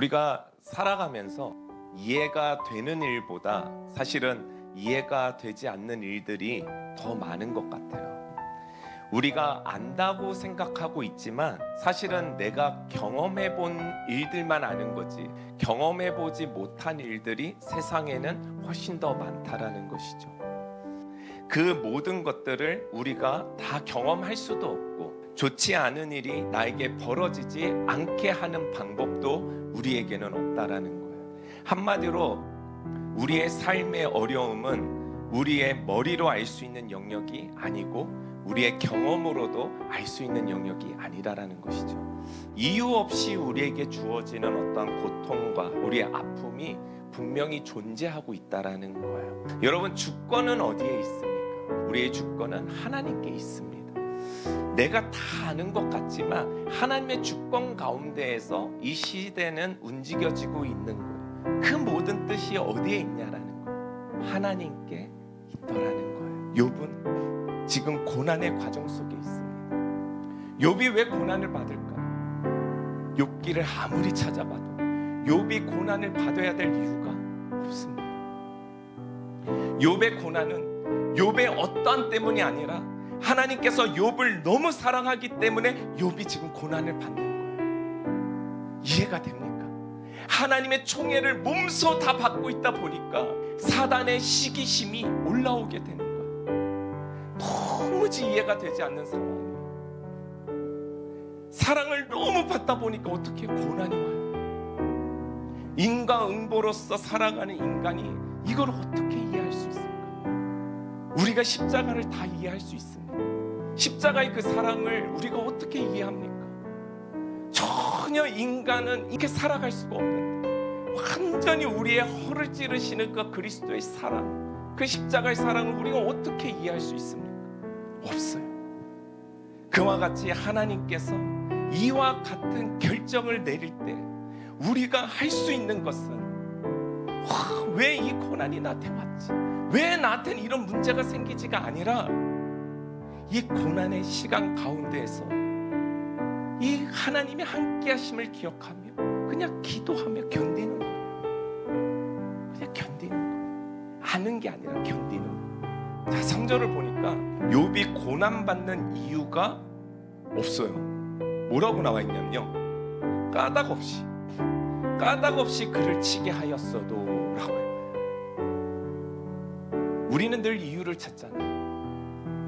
우리가 살아가면서 이해가 되는 일보다 사실은 이해가 되지 않는 일들이 더 많은 것 같아요. 우리가 안다고 생각하고 있지만 사실은 내가 경험해본 일들만 아는 거지, 경험해보지 못한 일들이 세상에는 훨씬 더 많다라는 것이죠. 그 모든 것들을 우리가 다 경험할 수도 없고, 좋지 않은 일이 나에게 벌어지지 않게 하는 방법도 우리에게는 없다라는 거예요. 한마디로 우리의 삶의 어려움은 우리의 머리로 알 수 있는 영역이 아니고 우리의 경험으로도 알 수 있는 영역이 아니라라는 것이죠. 이유 없이 우리에게 주어지는 어떤 고통과 우리의 아픔이 분명히 존재하고 있다라는 거예요. 여러분, 주권은 어디에 있습니까? 우리의 주권은 하나님께 있습니다. 내가 다 아는 것 같지만 하나님의 주권 가운데에서 이 시대는 움직여지고 있는 것, 그 모든 뜻이 어디에 있냐라는 거예요. 하나님께 있더라는 거예요. 욥은 지금 고난의 과정 속에 있습니다. 욥이 왜 고난을 받을까요? 욥기를 아무리 찾아봐도 욥이 고난을 받아야 될 이유가 없습니다. 욥의 고난은 욥의 어떠한 때문이 아니라 하나님께서 욥을 너무 사랑하기 때문에 욥이 지금 고난을 받는 거예요. 이해가 됩니까? 하나님의 총애를 몸소 다 받고 있다 보니까 사단의 시기심이 올라오게 되는 거예요. 도무지 이해가 되지 않는 상황이에요. 사랑을 너무 받다 보니까 어떻게 고난이 와요? 인과응보로서 살아가는 인간이 이걸 어떻게 이해할 수 있을까? 우리가 십자가를 다 이해할 수 있습니다. 십자가의 그 사랑을 우리가 어떻게 이해합니까? 전혀 인간은 이렇게 살아갈 수가 없는데 완전히 우리의 허를 찌르시는 그 그리스도의 사랑, 그 십자가의 사랑을 우리가 어떻게 이해할 수 있습니까? 없어요. 그와 같이 하나님께서 이와 같은 결정을 내릴 때 우리가 할 수 있는 것은 왜 이 고난이 나한테 왔지? 왜 나한테는 이런 문제가 생기지가 아니라 이 고난의 시간 가운데에서 이 하나님의 함께 하심을 기억하며 그냥 기도하며 견디는 거예요. 그냥 견디는 거예요. 아는 게 아니라 견디는 거예요. 자, 성경을 보니까 욥이 고난받는 이유가 없어요. 뭐라고 나와 있냐면요, 까닭 없이 그를 치게 하였어도 라고 해요. 우리는 늘 이유를 찾잖아요.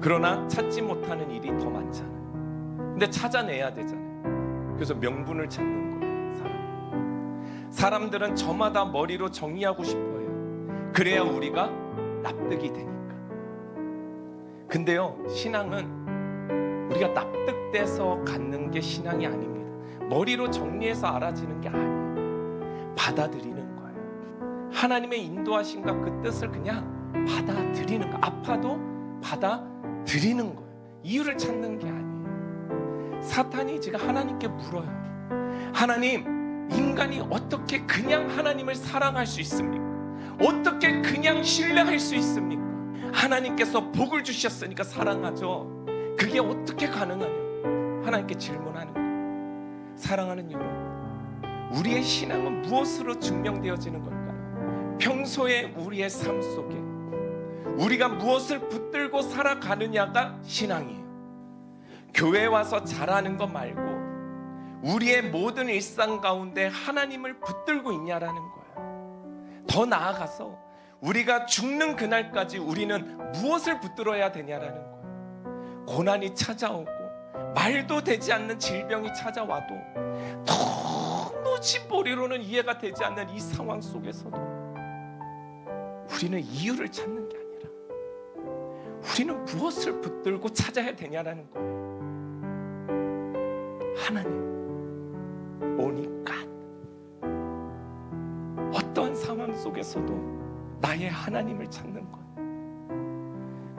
그러나 찾지 못하는 일이 더 많잖아요. 근데 찾아내야 되잖아요. 그래서 명분을 찾는 거예요. 사람들은 저마다 머리로 정리하고 싶어요. 그래야 우리가 납득이 되니까. 근데요, 신앙은 우리가 납득돼서 갖는 게 신앙이 아닙니다. 머리로 정리해서 알아지는 게 아니에요. 받아들이는 거예요. 하나님의 인도하심과 그 뜻을 그냥 받아들이는 거. 아파도 받아들이는 거예요. 이유를 찾는 게 아니에요. 사탄이 지금 하나님께 물어요. 하나님, 인간이 어떻게 그냥 하나님을 사랑할 수 있습니까? 어떻게 그냥 신뢰할 수 있습니까? 하나님께서 복을 주셨으니까 사랑하죠. 그게 어떻게 가능하냐? 하나님께 질문하는 거예요. 사랑하는 여러분, 우리의 신앙은 무엇으로 증명되어지는 걸까요? 평소에 우리의 삶 속에 우리가 무엇을 붙들고 살아가느냐가 신앙이에요. 교회 와서 잘하는 것 말고 우리의 모든 일상 가운데 하나님을 붙들고 있냐라는 거예요. 더 나아가서 우리가 죽는 그날까지 우리는 무엇을 붙들어야 되냐라는 거예요. 고난이 찾아오고 말도 되지 않는 질병이 찾아와도 도무지 머리로는 이해가 되지 않는 이 상황 속에서도 우리는 이유를 찾는 게 아니라 우리는 무엇을 붙들고 찾아야 되냐라는 거예요. 하나님, 오니까 어떠한 상황 속에서도 나의 하나님을 찾는 것,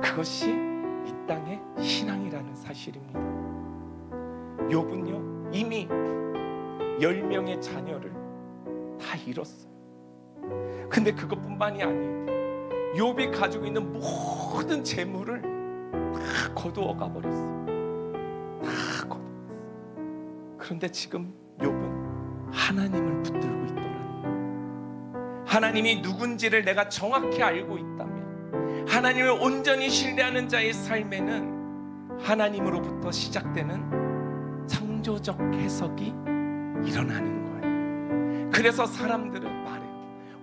그것이 이 땅의 신앙이라는 사실입니다. 욥은요, 이미 10명의 자녀를 다 잃었어요. 근데 그것뿐만이 아니에요. 욥이 가지고 있는 모든 재물을 다 거두어 가버렸어요. 다 거두었어요. 그런데 지금 욥은 하나님을 붙들고 있더라는 거예요. 하나님이 누군지를 내가 정확히 알고 있다면, 하나님을 온전히 신뢰하는 자의 삶에는 하나님으로부터 시작되는 창조적 해석이 일어나는 거예요. 그래서 사람들은 말해요.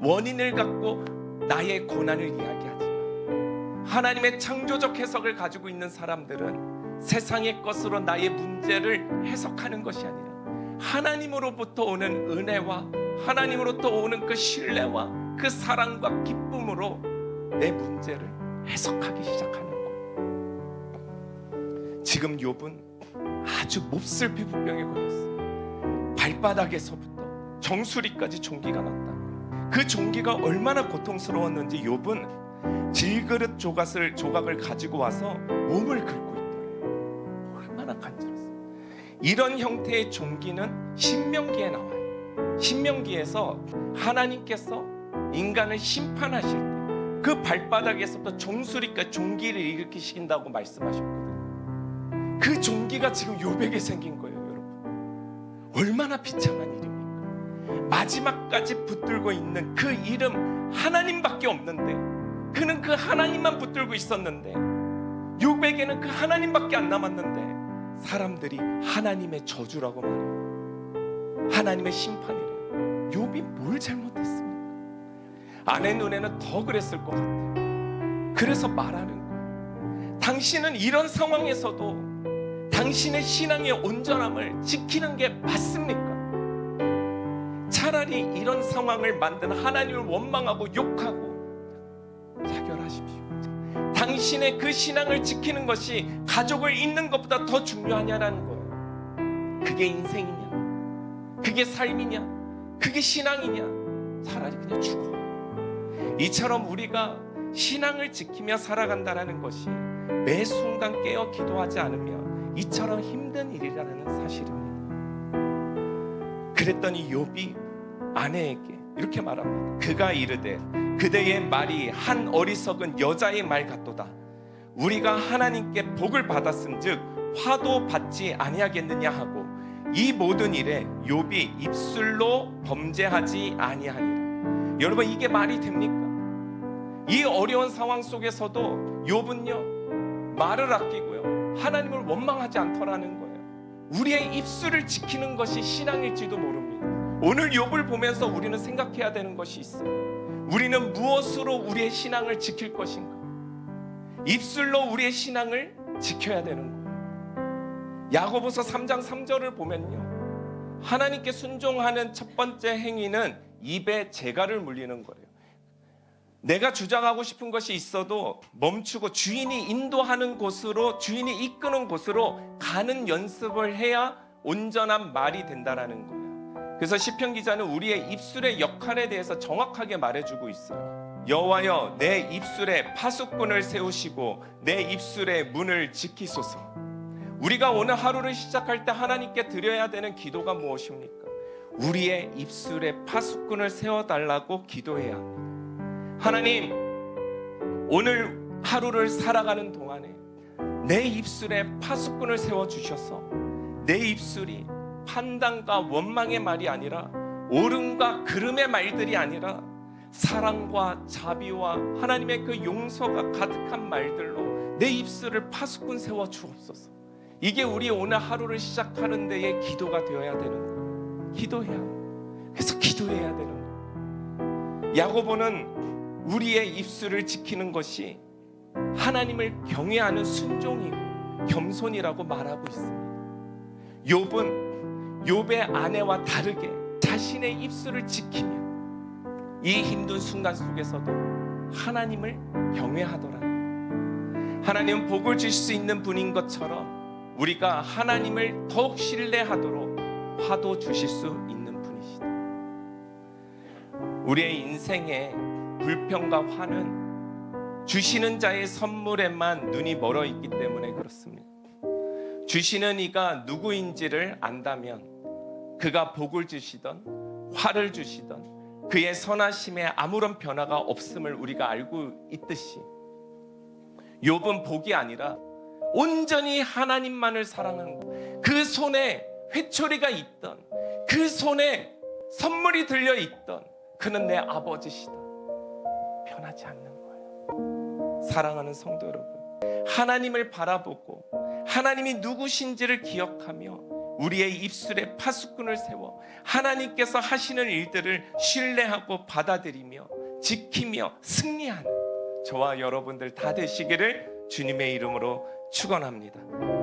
원인을 갖고 나의 고난을 이야기하지만, 하나님의 창조적 해석을 가지고 있는 사람들은 세상의 것으로 나의 문제를 해석하는 것이 아니라 하나님으로부터 오는 은혜와 하나님으로부터 오는 그 신뢰와 그 사랑과 기쁨으로 내 문제를 해석하기 시작하는 거예요. 지금 욥은 아주 몹쓸 피부병에 걸렸어요. 발바닥에서부터 정수리까지 종기가 났다. 그 종기가 얼마나 고통스러웠는지 욥은 질그릇 조각을 가지고 와서 몸을 긁고 있더래요. 얼마나 간절했어요. 이런 형태의 종기는 신명기에 나와요. 신명기에서 하나님께서 인간을 심판하실 때 그 발바닥에서부터 정수리까지 종기를 일으키신다고 말씀하셨거든요. 그 종기가 지금 욥에게 생긴 거예요, 여러분. 얼마나 비참한 일입니까? 마지막까지 붙들고 있는 그 이름 하나님밖에 없는데, 그는 그 하나님만 붙들고 있었는데, 욥에게는 그 하나님밖에 안 남았는데 사람들이 하나님의 저주라고 말해요. 하나님의 심판이래요. 욥이 뭘 잘못했습니까? 아내 눈에는 더 그랬을 것 같아요. 그래서 말하는 거예요. 당신은 이런 상황에서도 당신의 신앙의 온전함을 지키는 게 맞습니까? 차라리 이런 상황을 만든 하나님을 원망하고 욕하고 자결하십시오. 당신의 그 신앙을 지키는 것이 가족을 잇는 것보다 더 중요하냐라는 거예요. 그게 인생이냐? 그게 삶이냐? 그게 신앙이냐? 차라리 그냥 죽어. 이처럼 우리가 신앙을 지키며 살아간다는 것이 매 순간 깨어 기도하지 않으면 이처럼 힘든 일이라는 사실입니다. 그랬더니 욥이 아내에게 이렇게 말합니다. 그가 이르되 그대의 말이 한 어리석은 여자의 말 같도다. 우리가 하나님께 복을 받았은즉 화도 받지 아니하겠느냐 하고 이 모든 일에 욥이 입술로 범죄하지 아니하니라. 여러분, 이게 말이 됩니까? 이 어려운 상황 속에서도 욥은요 말을 아끼고요 하나님을 원망하지 않더라는 거예요. 우리의 입술을 지키는 것이 신앙일지도 모릅니다. 오늘 욥을 보면서 우리는 생각해야 되는 것이 있어요. 우리는 무엇으로 우리의 신앙을 지킬 것인가? 입술로 우리의 신앙을 지켜야 되는 거예요. 야고보서 3장 3절을 보면요, 하나님께 순종하는 첫 번째 행위는 입에 재갈을 물리는 거예요. 내가 주장하고 싶은 것이 있어도 멈추고 주인이 인도하는 곳으로, 주인이 이끄는 곳으로 가는 연습을 해야 온전한 말이 된다라는 거예요. 그래서 시편 기자는 우리의 입술의 역할에 대해서 정확하게 말해주고 있어요. 여호와여, 내 입술에 파수꾼을 세우시고 내 입술의 문을 지키소서. 우리가 오늘 하루를 시작할 때 하나님께 드려야 되는 기도가 무엇입니까? 우리의 입술에 파수꾼을 세워달라고 기도해야 합니다. 하나님, 오늘 하루를 살아가는 동안에 내 입술에 파수꾼을 세워주셔서 내 입술이 판단과 원망의 말이 아니라 옳음과 그름의 말들이 아니라 사랑과 자비와 하나님의 그 용서가 가득한 말들로 내 입술을 파수꾼 세워주옵소서. 이게 우리 오늘 하루를 시작하는 데의 기도가 되어야 되는 거예요. 기도해야 해요. 그래서 기도해야 되는 거예요. 야고보는 우리의 입술을 지키는 것이 하나님을 경외하는 순종이고 겸손이라고 말하고 있습니다. 욥은 욥의 아내와 다르게 자신의 입술을 지키며 이 힘든 순간 속에서도 하나님을 경외하더라. 하나님은 복을 주실 수 있는 분인 것처럼 우리가 하나님을 더욱 신뢰하도록 화도 주실 수 있는 분이시다. 우리의 인생에 불평과 화는 주시는 자의 선물에만 눈이 멀어 있기 때문에 그렇습니다. 주시는 이가 누구인지를 안다면 그가 복을 주시던 화를 주시던 그의 선하심에 아무런 변화가 없음을 우리가 알고 있듯이 욥은 복이 아니라 온전히 하나님만을 사랑하는 것, 그 손에 회초리가 있던, 그 손에 선물이 들려 있던 그는 내 아버지시다. 변하지 않는 거예요. 사랑하는 성도 여러분, 하나님을 바라보고 하나님이 누구신지를 기억하며 우리의 입술에 파수꾼을 세워 하나님께서 하시는 일들을 신뢰하고 받아들이며 지키며 승리하는 저와 여러분들 다 되시기를 주님의 이름으로 축원합니다.